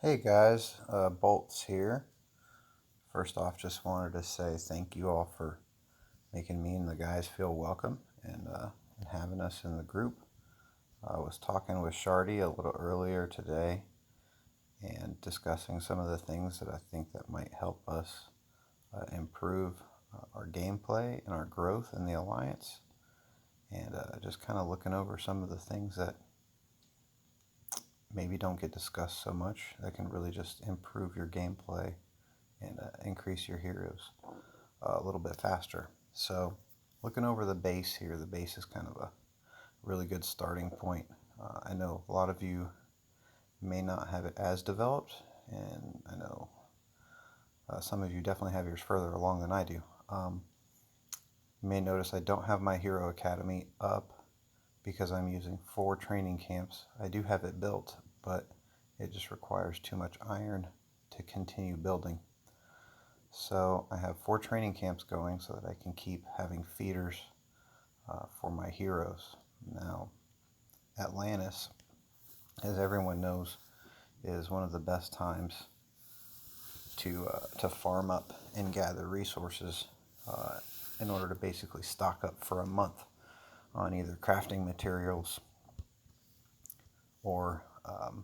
Hey guys, Bolts here. First off, just wanted to say thank you all for making me and the guys feel welcome and having us in the group. I was talking with Shardy a little earlier today and discussing some of the things that I think that might help us improve our gameplay and our growth in the Alliance, and just kind of looking over some of the things that maybe don't get discussed so much that can really just improve your gameplay and increase your heroes a little bit faster. So, looking over the base here, the base is kind of a really good starting point. I know a lot of you may not have it as developed, and I know some of you definitely have yours further along than I do. You may notice I don't have my Hero Academy up because I'm using 4 training camps. I do have it built, but it just requires too much iron to continue building. So I have 4 training camps going so that I can keep having feeders for my heroes. Now, Atlantis, as everyone knows, is one of the best times to farm up and gather resources in order to basically stock up for a month on either crafting materials or on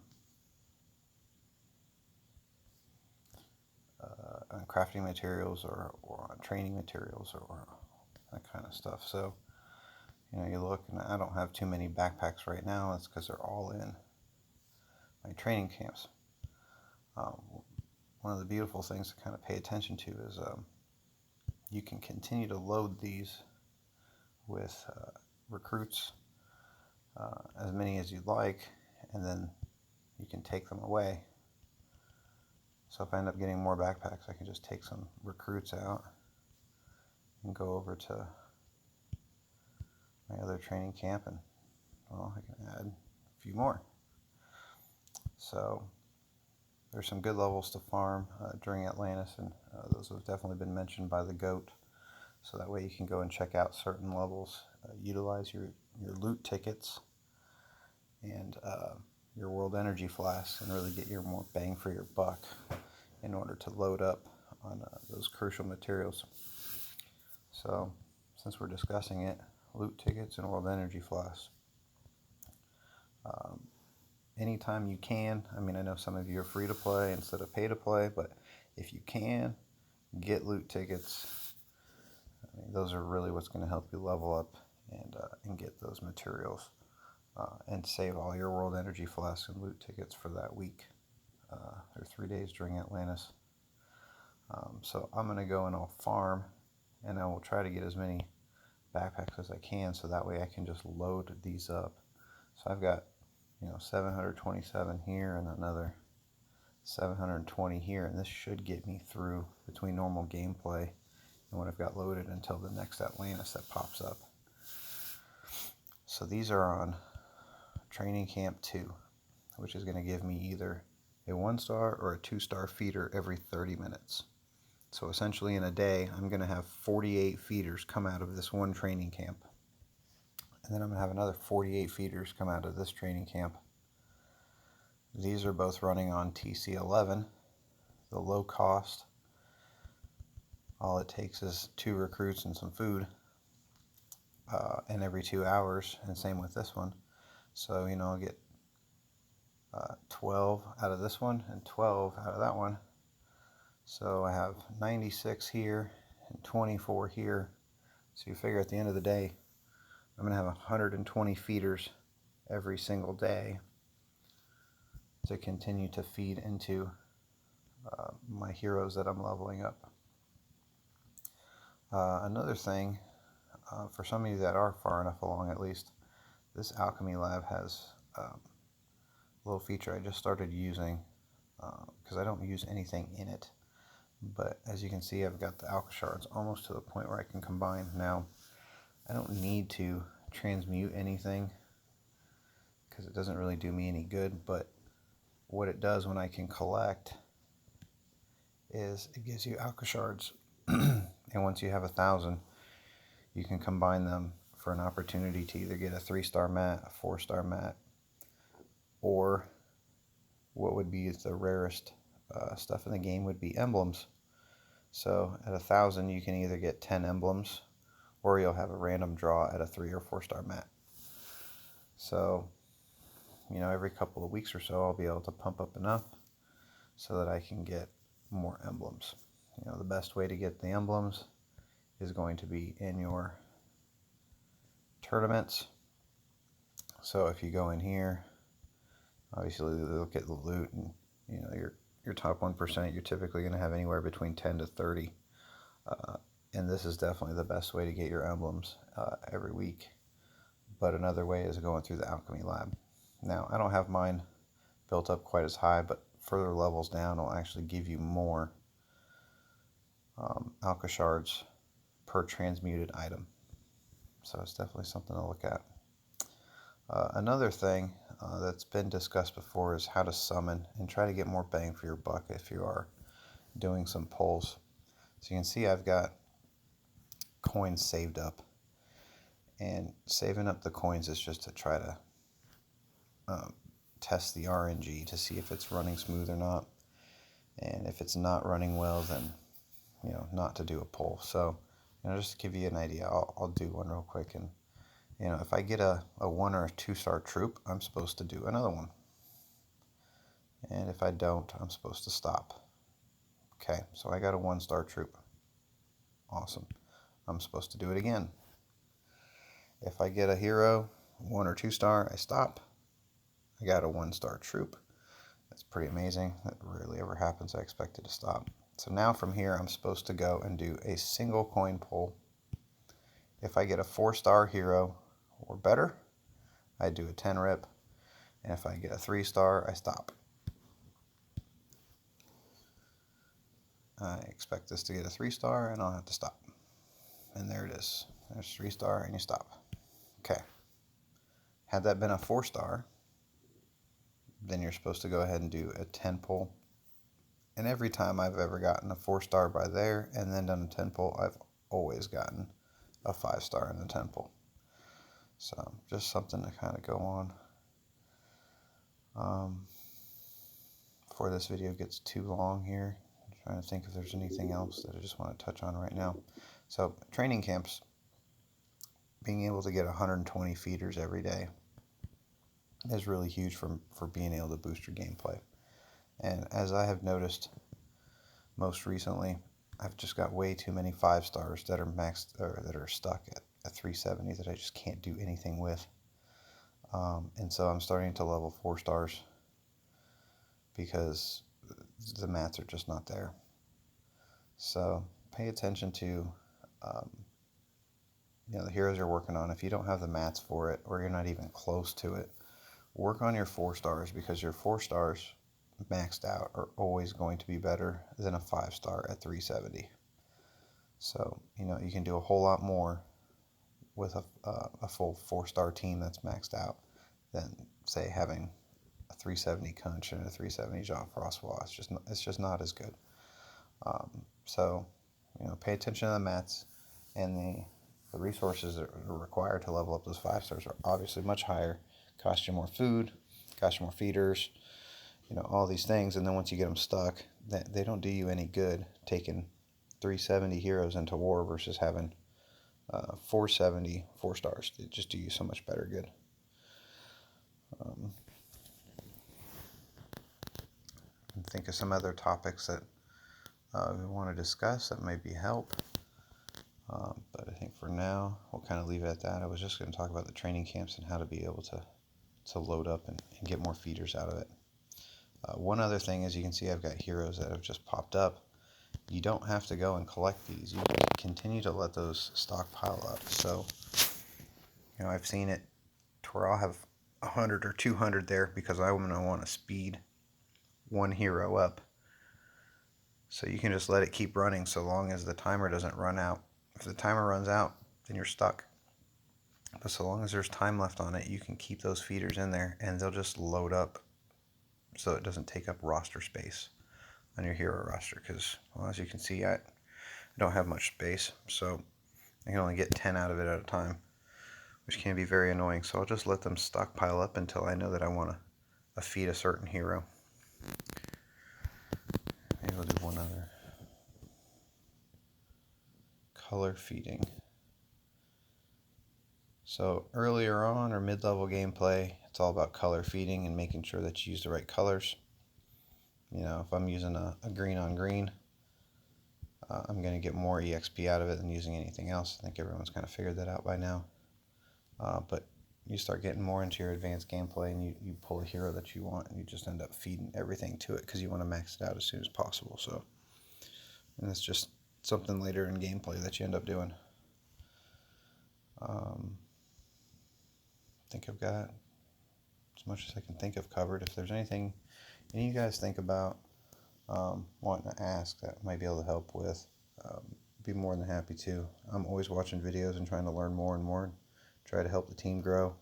crafting materials or on training materials or that kind of stuff. So, you look, and I don't have too many backpacks right now. That's because they're all in my training camps. Um, one of the beautiful things to kind of pay attention to is you can continue to load these with recruits, as many as you'd like, and then you can take them away. So if I end up getting more backpacks, I can just take some recruits out and go over to my other training camp, and well, I can add a few more. So there's some good levels to farm during Atlantis, and those have definitely been mentioned by the GOAT. So that way you can go and check out certain levels, utilize your loot tickets and your world energy flasks, and really get your more bang for your buck in order to load up on those crucial materials. So since we're discussing it, loot tickets and world energy flasks. Anytime you can, I mean, I know some of you are free to play instead of pay to play, but if you can, get loot tickets. I mean, those are really what's going to help you level up and get those materials and save all your world energy flasks and loot tickets for that week or 3 days during Atlantis. So I'm going to go and I'll farm, and I will try to get as many backpacks as I can, so that way I can just load these up. So I've got 727 here and another 720 here, and this should get me through between normal gameplay and what I've got loaded until the next Atlantis that pops up. So these are on Training Camp 2, which is going to give me either a 1-star or a 2-star feeder every 30 minutes. So essentially in a day, I'm going to have 48 feeders come out of this one training camp. And then I'm going to have another 48 feeders come out of this training camp. These are both running on TC11, the low cost. All it takes is 2 recruits and some food, and every 2 hours, and same with this one. So, I'll get 12 out of this one and 12 out of that one. So I have 96 here and 24 here. So you figure at the end of the day, I'm going to have 120 feeders every single day to continue to feed into my heroes that I'm leveling up. Another thing, for some of you that are far enough along at least, this alchemy lab has a little feature I just started using because I don't use anything in it. But as you can see, I've got the alka shards almost to the point where I can combine. Now, I don't need to transmute anything because it doesn't really do me any good, but what it does when I can collect is it gives you alka shards, and once you have 1,000, you can combine them for an opportunity to either get a 3-star mat, a 4-star mat, or what would be the rarest stuff in the game would be emblems. So at 1,000 you can either get 10 emblems, or you'll have a random draw at a 3 or 4 star mat. So, you know, every couple of weeks or so I'll be able to pump up enough so that I can get more emblems. You know, the best way to get the emblems is going to be in your tournaments. So if you go in here, obviously look at the loot, and you know, your top 1%, you're typically going to have anywhere between 10 to 30. And this is definitely the best way to get your emblems every week. But another way is going through the alchemy lab. Now, I don't have mine built up quite as high, but further levels down will actually give you more alka shards per transmuted item. So it's definitely something to look at. Another thing that's been discussed before is how to summon and try to get more bang for your buck if you are doing some pulls. So you can see I've got coins saved up, and saving up the coins is just to try to test the RNG to see if it's running smooth or not, and if it's not running well, then you know, not to do a pull. So you know, just to give you an idea, I'll do one real quick, and you know, if I get a 1 or a 2 star troop, I'm supposed to do another one, and if I don't, I'm supposed to stop. Okay, so I got a 1 star troop. Awesome. I'm supposed to do it again. If I get a hero, 1 or 2 star, I stop. I got a 1 star troop. That's pretty amazing. That rarely ever happens. I expect it to stop. So now from here, I'm supposed to go and do a single coin pull. If I get a 4 star hero or better, I do a 10 rip. And if I get a 3 star, I stop. I expect this to get a 3 star, and I'll have to stop. And there it is. There's 3 star, and you stop. Okay. Had that been a 4 star, then you're supposed to go ahead and do a 10 pull. And every time I've ever gotten a 4 star by there and then done a 10 pull, I've always gotten a 5 star in the 10 pull. So just something to kind of go on. Before this video gets too long here, I'm trying to think if there's anything else that I just want to touch on right now. So training camps, being able to get 120 feeders every day is really huge for being able to boost your gameplay. And as I have noticed most recently, I've just got way too many 5 stars that are maxed, or that are stuck at 370 that I just can't do anything with. And so I'm starting to level 4 stars because the mats are just not there. So pay attention to you know, the heroes you're working on. If you don't have the mats for it, or you're not even close to it, work on your 4 stars, because your 4 stars maxed out are always going to be better than a 5 star at 370. So you know, you can do a whole lot more with a full 4 star team that's maxed out than say having a 370 Kunch and a 370 Jean Francois. It's just not as good. So you know, pay attention to the mats, and the resources that are required to level up those 5 stars are obviously much higher. Cost you more food, cost you more feeders, you know, all these things. And then once you get them stuck, they don't do you any good taking 370 heroes into war versus having 470 4 stars. They just do you so much better good. Think of some other topics that we want to discuss that might be help. But I think for now, we'll kind of leave it at that. I was just going to talk about the training camps and how to be able to load up and get more feeders out of it. One other thing is, you can see I've got heroes that have just popped up. You don't have to go and collect these. You can continue to let those stockpile up. So, you know, I've seen it to where I'll have 100 or 200 there because I want to speed one hero up. So you can just let it keep running so long as the timer doesn't run out. If the timer runs out, then you're stuck. But so long as there's time left on it, you can keep those feeders in there, and they'll just load up so it doesn't take up roster space on your hero roster. Because, well, as you can see, I don't have much space, so I can only get 10 out of it at a time, which can be very annoying. So I'll just let them stockpile up until I know that I want to feed a certain hero. one other. Color feeding. So earlier on or mid-level gameplay, it's all about color feeding and making sure that you use the right colors. You know, if I'm using a green on green, I'm going to get more EXP out of it than using anything else. I think everyone's kind of figured that out by now. But you start getting more into your advanced gameplay and you pull a hero that you want and you just end up feeding everything to it because you want to max it out as soon as possible. So, and it's just something later in gameplay that you end up doing. I think I've got as much as I can think of covered. If there's anything any of you guys think about wanting to ask that I might be able to help with, be more than happy to. I'm always watching videos and trying to learn more and more, try to help the team grow.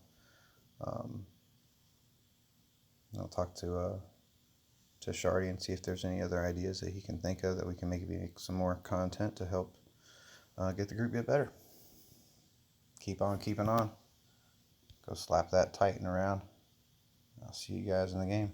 I'll talk to Shardy and see if there's any other ideas that he can think of that we can maybe make some more content to help get the group get better. Keep on keeping on. Go slap that Titan around. I'll see you guys in the game.